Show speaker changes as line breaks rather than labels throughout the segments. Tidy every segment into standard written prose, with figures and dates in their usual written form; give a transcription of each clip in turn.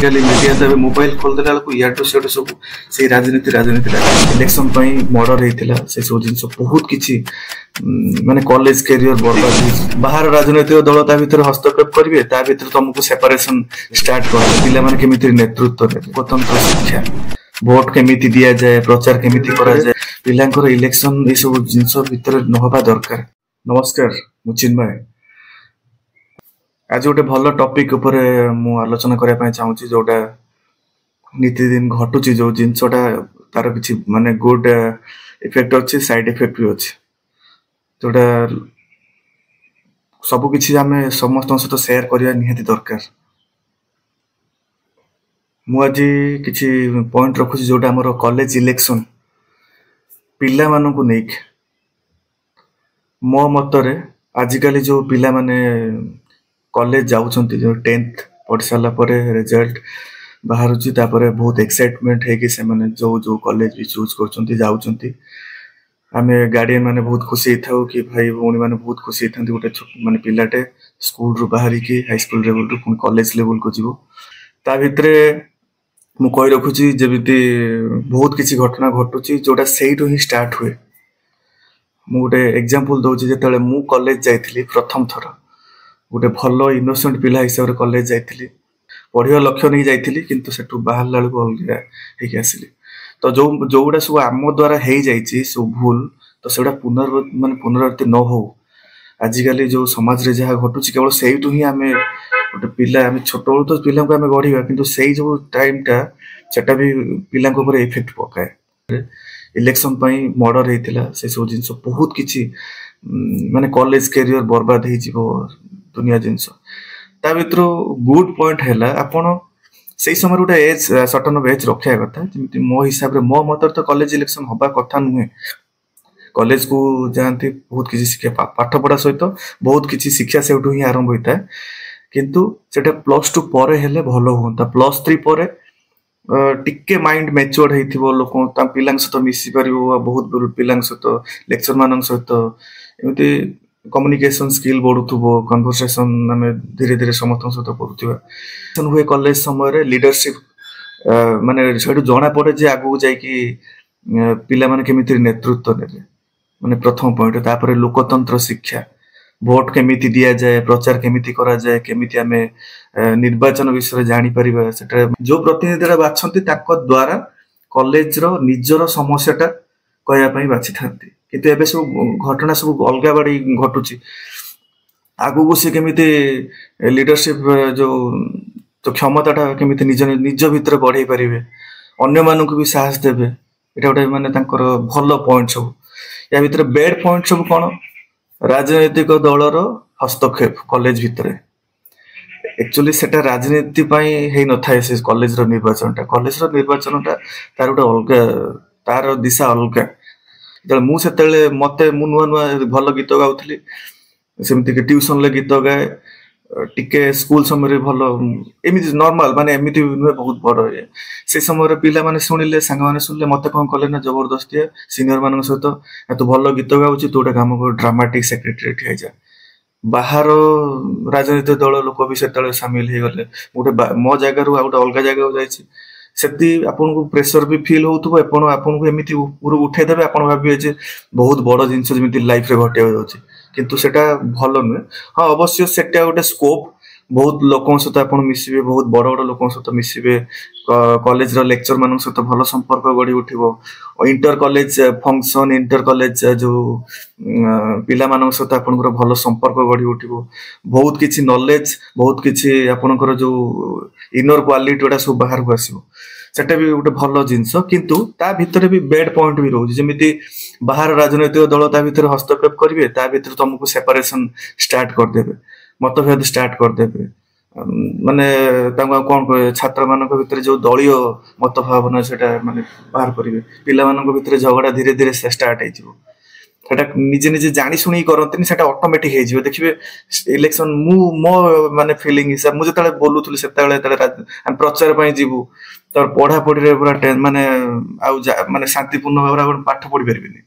आजिकल media तो mobile खोलदे बेलू इाटू situ सब से राजनीति राजनीति इलेक्शन मर्डर होता से सब जिन बहुत किसी माने कॉलेज कैरियर बर्बाद बाहर राजनैतिक दल ता भीतर हस्तक्षेप करेंगे ता भीतर तुमको सेपरेशन स्टार्ट कर पिला माने केमिति नेतृत्व ने स्वतंत्र शिक्षा वोट केमिति दिया जाए प्रचार केमिति करा जाए पिलांकर इलेक्शन ये सब जिनस भीतर नहबा दरकार। नमस्कार मु चिन्मय आज गोटे भल टॉपिक ऊपर मु आलोचना करने पाए चाहूँगी जोटा नीतिदिन घटुची जो जिनसटा तार किसी माने गुड इफेक्ट अच्छे साइड इफेक्ट भी अच्छे जोटा सब किसी आम समस्त सहित शेयर करने निहाती दरकार। मुझे किसी पॉइंट रखुची जोटा आमर कॉलेज इलेक्शन पिला मानू नहीं मो मतरे आजिकल जो पिला माने कॉलेज जाउछंती जो 10th पढ़ सारा परे रिजल्ट बाहर बहुत एक्साइटमेंट है कि से माने जो जो कॉलेज भी चूज करछंती जाउछंती आमे गार्डियन माने बहुत खुशी था कि भाई भौणी माने बहुत खुशी था गोटे माने पिलाटे स्कूल रु बाहरी की हाई स्कूल लेवल रु पुन कॉलेज लेवल को जीवो ता भितरे मु कहि रखुची जेबिति बहुत किसी घटना घटुची जोटा सेइटु ही स्टार्ट हुए। मु गोटे एग्जांपल दउची जेतले मु कॉलेज जाइथिली प्रथम थर गोटे भल इनोसेंट पिला हिसाब रे कॉलेज जाइथिली पढ़िया लक्ष्य नहीं जाइथिली किंतु सेटु बाहर लालको अलगा हेकि आसिली तो जो जोडा सब आम द्वारा हे जाइछि सब भूल तो सेडा पुनरावृत्ति न हो आजिकल जो समाज रे जहा घटुछि केवल सेइटु ही आमे गोटे पिला आमे छोट बळु तो पिला को आमे गढिबा किंतु सेइ जो टाइम टा सेटा भी पिला को ऊपर इफेक्ट पकाए। इलेक्शन पई मर्डर हेतिला से सब जिंस बहुत किछि माने कॉलेज कैरियर बर्बाद हे जिवो दुनिया जिनस ता भीतर गुड पॉइंट हैला आपण से समय गोटे एज सर्टन ऑफ एज रखा कथा जमी मो हिसाब रे मो मत तो कॉलेज इलेक्शन हवा कथा नुहे कॉलेज को जाती बहुत किसी शिक्षा पाठ पढ़ा सहित बहुत किसी शिक्षा से ही आरंभ होता है किंतु सेटा +2 पर हेले भल होता +3 पर टिके माइंड मैच्योर हेथिबो लोक ता पिलांग सहित मिसी परिबो बहुत पिलांग सहित लेक्चर मान सहित एमती कम्युनिकेशन स्किल बढ़ुथबो कन्वर्सेशन आम धीरे धीरे समस्त सहित करुवा हुए कॉलेज समय लीडरशिप माने सेठू जना पड़े जे आगु जाइकी पिला माने केमिति नेतृत्व नेबे माने प्रथम पॉइंट तापर लोकतंत्र शिक्षा वोट केमिति दिया जाए प्रचार केमिति करा जाए केमिति आमे निर्वाचन विषय जानी परिबा सेटा जो प्रतिनिधि बाछंती ताको द्वारा कॉलेज रो निजर समस्याटा कहया पई बाछि थांती किंतु एबे सब घटना सब अलगा बाड़ी घटुची आगु को से केमिति लीडरशिप जो तो क्षमताटा केमिति निज भीतर बढ़ाई पारिबे अन्य मानक भी साहस देबे एटा गोटे माने तांकर भलो पॉइंट सब या भीतर बैड पॉइंट सब कोन राजनैतिक दलर हस्तक्षेप कॉलेज भीतर एक्चुअली सेटा राजनीति पई हे न थाए से कॉलेज रो निर्वाचनटा तार गोटे अलगा तार दिशा अलगा जब मु सेतेले मते मु नुआ नुआ भल गीत गाउथली सेमति के ट्यूशन ले गीत गाए टिके स्कूल समय भल एमिति नॉर्मल माने एमिति नुए बहुत बड़ ये से समय पिला माने सुनिले संग माने सुनले मते कोन कले ना जबरदस्ती सीनियर मानन सहित तो भल गीत गाउची तो काम को ड्रामाटिक सेक्रेटरी ठिया जा बाहर राजनीतिक दल लोक भी सेतले शामिल हे गले गोटे मो जगह रु गोटे अलग जगह जाइछि सेति आपन को प्रेशर भी फील होतबो आपन को एमिति ऊपर उठे देबे आपन भाबिए जे बहुत बड़ जिंस जेमिति लाइफ रे घटे होछि किंतु सेटा भलो नुहे। हाँ अवश्य सेटा गोटे स्कोप बहुत लोकों सहित आपन मिसिबे बहुत बड़ बड़ लोकों सहित मिसिबे कॉलेज रो लेक्चर मानन सहित भलो संपर्क गढी उठिबो inter college function inter college जो पिला मानन सहित आपन को भलो संपर्क गढी उठिबो बहुत किछि नॉलेज बहुत किछि आपन को जो इनर क्वालिटी ओडा सब बाहर को आसीबो सेटा भी गोटे भल जिनस किंतु ता भीतर भी बैड पॉइंट भी रोज जमिति बाहर राजनैतिक दल ता भीतर हस्तक्षेप करेंगे ता भीतर तुमको सेपरेशन स्टार्ट कर देबे मतभेद स्टार्ट कर देबे माने तांगा कोन छात्र मानक भीतर जो दलीय मत भावना सेटा माने बाहर करिवे पिला मानक भीतर झगड़ा धीरे धीरे स्टार्ट हे जिवो सेटा निजे निजे जानी सुनी करंतनी सेटा ऑटोमेटिक हे जिवो देखिबे इलेक्शन मो माने फीलिंग हिसाब मु जतले बोलुथुली सेतले हम प्रचार पई जिवु तर पढ़ा पढ़ी रे पूरा माने आउ माने शांतिपूर्ण भाव पाठ पढ़ी परबिनी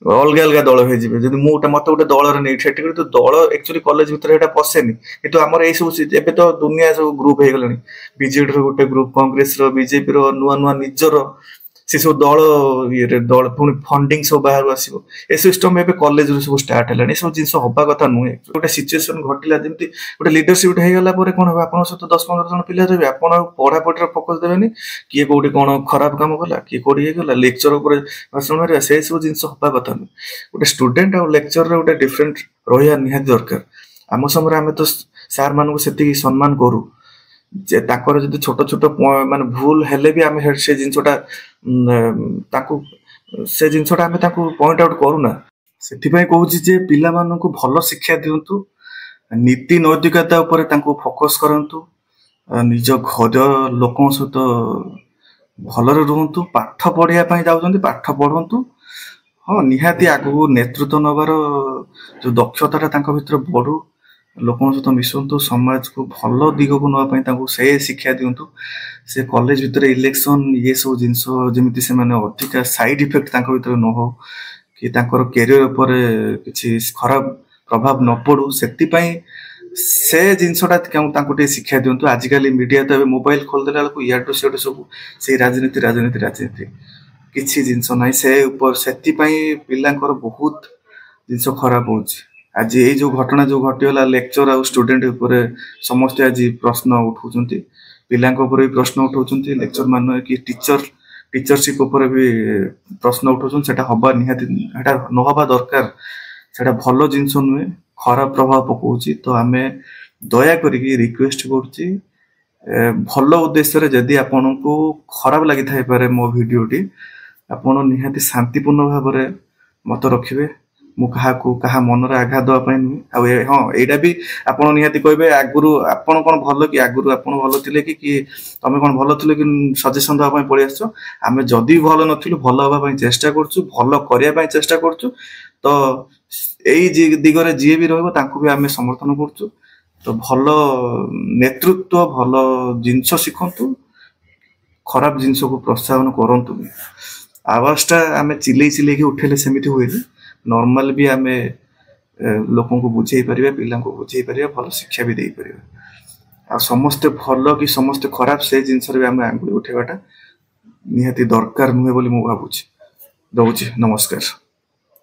ଅଲଗା ଅଲଗା ଦଳ ହେଇଯିବେ। ଯଦି ମୁଁ ମତେ ଗୋଟେ ଦଳରେ ନେଇ ସେଠି କିନ୍ତୁ ଦଳ ଆକ୍ଚୁଆଲି କଲେଜ ଭିତରେ ଏଇଟା ପଶେନି, କିନ୍ତୁ ଆମର ଏଇ ସବୁ ଏବେ ତ ଦୁନିଆ ସବୁ ଗ୍ରୁପ ହେଇଗଲାଣି। ବିଜେଡିର ଗୋଟେ ଗ୍ରୁପ, କଂଗ୍ରେସର, ବିଜେପିର ନୂଆ ନୂଆ ନିଜର ସେ ସବୁ ଦଳ ଇଏରେ ଦଳ ପୁଣି ଫଣ୍ଡିଙ୍ଗ ସବୁ ବାହାରୁ ଆସିବ। ଏ ସିଷ୍ଟମ ଏବେ କଲେଜରୁ ସବୁ ଷ୍ଟାର୍ଟ ହେଲାଣି। ଏସବୁ ଜିନିଷ ହବା କଥା ନୁହେଁ। ଗୋଟେ ସିଚୁଏସନ ଘଟିଲା ଯେମିତି ଗୋଟେ ଲିଡରସିପ ହେଇଗଲା ପରେ କଣ ହବ, ଆପଣଙ୍କ ସହିତ 10-15 ଜଣ ପିଲା ରହିବେ, ଆପଣ ଆଉ ପଢାପଢିରେ ଫୋକସ ଦେବେନି। କିଏ କୋଉଠି କଣ ଖରାପ କାମ କଲା, କିଏ କୋଉଠି ଇଏ କଲା, ଲେକ୍ଚର ଉପରେ ଭାଷଣ ମାରିବା, ସେ ସବୁ ଜିନିଷ ହବା କଥା ନୁହେଁ। ଗୋଟେ ଷ୍ଟୁଡେଣ୍ଟ ଆଉ ଲେକ୍ଚରର ଗୋଟେ ଡିଫରେଣ୍ଟ ରହିବା ନିହାତି ଦରକାର। ଆମ ସମୟରେ ଆମେ ତ ସାର୍ ମାନଙ୍କୁ ସେତିକି ସମ୍ମାନ କରୁ ଯେ ତାଙ୍କର ଯଦି ଛୋଟ ଛୋଟ ମାନେ ଭୁଲ ହେଲେ ବି ଆମେ ସେ ଜିନିଷଟା ତାକୁ ସେ ଜିନିଷଟା ଆମେ ତାକୁ ପଏଣ୍ଟ ଆଉଟ୍ କରୁନା। ସେଥିପାଇଁ କହୁଛି ଯେ ପିଲାମାନଙ୍କୁ ଭଲ ଶିକ୍ଷା ଦିଅନ୍ତୁ, ନୀତି ନୈତିକତା ଉପରେ ତାଙ୍କୁ ଫୋକସ କରନ୍ତୁ, ନିଜ ଘର ଲୋକଙ୍କ ସହିତ ଭଲରେ ରୁହନ୍ତୁ। ପାଠ ପଢିବା ପାଇଁ ଯାଉଛନ୍ତି, ପାଠ ପଢନ୍ତୁ। ହଁ ନିହାତି ଆଗକୁ ନେତୃତ୍ୱ ନେବାର ଯୋଉ ଦକ୍ଷତାଟା ତାଙ୍କ ଭିତରେ ବଢୁ, ଲୋକଙ୍କ ସହିତ ମିଶନ୍ତୁ, ସମାଜକୁ ଭଲ ଦିଗକୁ ନେବା ପାଇଁ ତାଙ୍କୁ ସେ ଶିକ୍ଷା ଦିଅନ୍ତୁ। ସେ କଲେଜ ଭିତରେ ଇଲେକ୍ସନ ଇଏ ସବୁ ଜିନିଷ ଯେମିତି ସେମାନେ ଅଧିକା ସାଇଡ ଇଫେକ୍ଟ ତାଙ୍କ ଭିତରେ ନ ହଉ, କି ତାଙ୍କର କ୍ୟାରିୟର ଉପରେ କିଛି ଖରାପ ପ୍ରଭାବ ନ ପଡୁ, ସେଥିପାଇଁ ସେ ଜିନିଷଟା ତାଙ୍କୁ ଟିକେ ଶିକ୍ଷା ଦିଅନ୍ତୁ। ଆଜିକାଲି ମିଡିଆ ତ ଏବେ ମୋବାଇଲ ଖୋଲିଦେଲା ବେଳକୁ ଇଆଡୁ ସିଆଡୁ ସବୁ ସେଇ ରାଜନୀତି ରାଜନୀତି ରାଜନୀତି, କିଛି ଜିନିଷ ନାହିଁ ସେ ଉପରେ। ସେଥିପାଇଁ ପିଲାଙ୍କର ବହୁତ ଜିନିଷ ଖରାପ ହଉଛି। ଆଜି ଏଇ ଯୋଉ ଘଟଣା ଯୋଉ ଘଟିଗଲା ଲେକ୍ଚର ଆଉ ଷ୍ଟୁଡେଣ୍ଟ ଉପରେ, ସମସ୍ତେ ଆଜି ପ୍ରଶ୍ନ ଉଠାଉଛନ୍ତି, ପିଲାଙ୍କ ଉପରେ ବି ପ୍ରଶ୍ନ ଉଠାଉଛନ୍ତି, ଲେକ୍ଚର ମାନେ କି ଟିଚରସିପ ଉପରେ ବି ପ୍ରଶ୍ନ ଉଠାଉଛନ୍ତି। ସେଟା ହବା ନିହାତି, ସେଟା ନହବା ଦରକାର। ସେଟା ଭଲ ଜିନିଷ ନୁହେଁ, ଖରାପ ପ୍ରଭାବ ପକଉଛି। ତ ଆମେ ଦୟା କରିକି ରିକ୍ୱେଷ୍ଟ କରୁଛି, ଭଲ ଉଦ୍ଦେଶ୍ୟରେ ଯଦି ଆପଣଙ୍କୁ ଖରାପ ଲାଗିଥାଇପାରେ ମୋ ଭିଡିଓଟି, ଆପଣ ନିହାତି ଶାନ୍ତିପୂର୍ଣ୍ଣ ଭାବରେ ମତ ରଖିବେ। ମୁଁ କାହା ମନରେ ଆଘାତ ଦେବା ପାଇଁ ନୁହେଁ। ଆଉ ହଁ ଏଇଟା ବି ଆପଣ ନିହାତି କହିବେ, ଆଗରୁ ଆପଣ କଣ ଭଲ କି, ଆଗରୁ ଆପଣ ଭଲ ଥିଲେ କି ତମେ କଣ ଭଲ ଥିଲେ କି ସଜେସନ ଦେବା ପାଇଁ ପଳେଇ ଆସିଛ। ଆମେ ଯଦି ଭଲ ନଥିଲୁ, ଭଲ ହବା ପାଇଁ ଚେଷ୍ଟା କରୁଛୁ, ଭଲ କରିବା ପାଇଁ ଚେଷ୍ଟା କରୁଛୁ। ତ ଏଇ ଦିଗରେ ଯିଏ ବି ରହିବ ତାଙ୍କୁ ବି ଆମେ ସମର୍ଥନ କରୁଛୁ। ତ ଭଲ ନେତୃତ୍ୱ, ଭଲ ଜିନିଷ ଶିଖନ୍ତୁ, ଖରାପ ଜିନିଷକୁ ପ୍ରୋତ୍ସାହନ କରନ୍ତୁନି। ଆୱାଜଟା ଆମେ ଚିଲେଇକି ଉଠେଇଲେ ସେମିତି ହୁଏନି। ନର୍ମାଲ ବି ଆମେ ଲୋକଙ୍କୁ ବୁଝେଇ ପାରିବା, ପିଲାଙ୍କୁ ବୁଝେଇ ପାରିବା, ଭଲ ଶିକ୍ଷା ବି ଦେଇପାରିବା। ଆଉ ସମସ୍ତେ ଭଲ କି ସମସ୍ତେ ଖରାପ ସେ ଜିନିଷରେ ବି ଆମେ ଆଙ୍ଗୁଳି ଉଠେଇବାଟା ନିହାତି ଦରକାର ନୁହେଁ ବୋଲି ମୁଁ ଭାବୁଛି। ରହୁଛି, ନମସ୍କାର।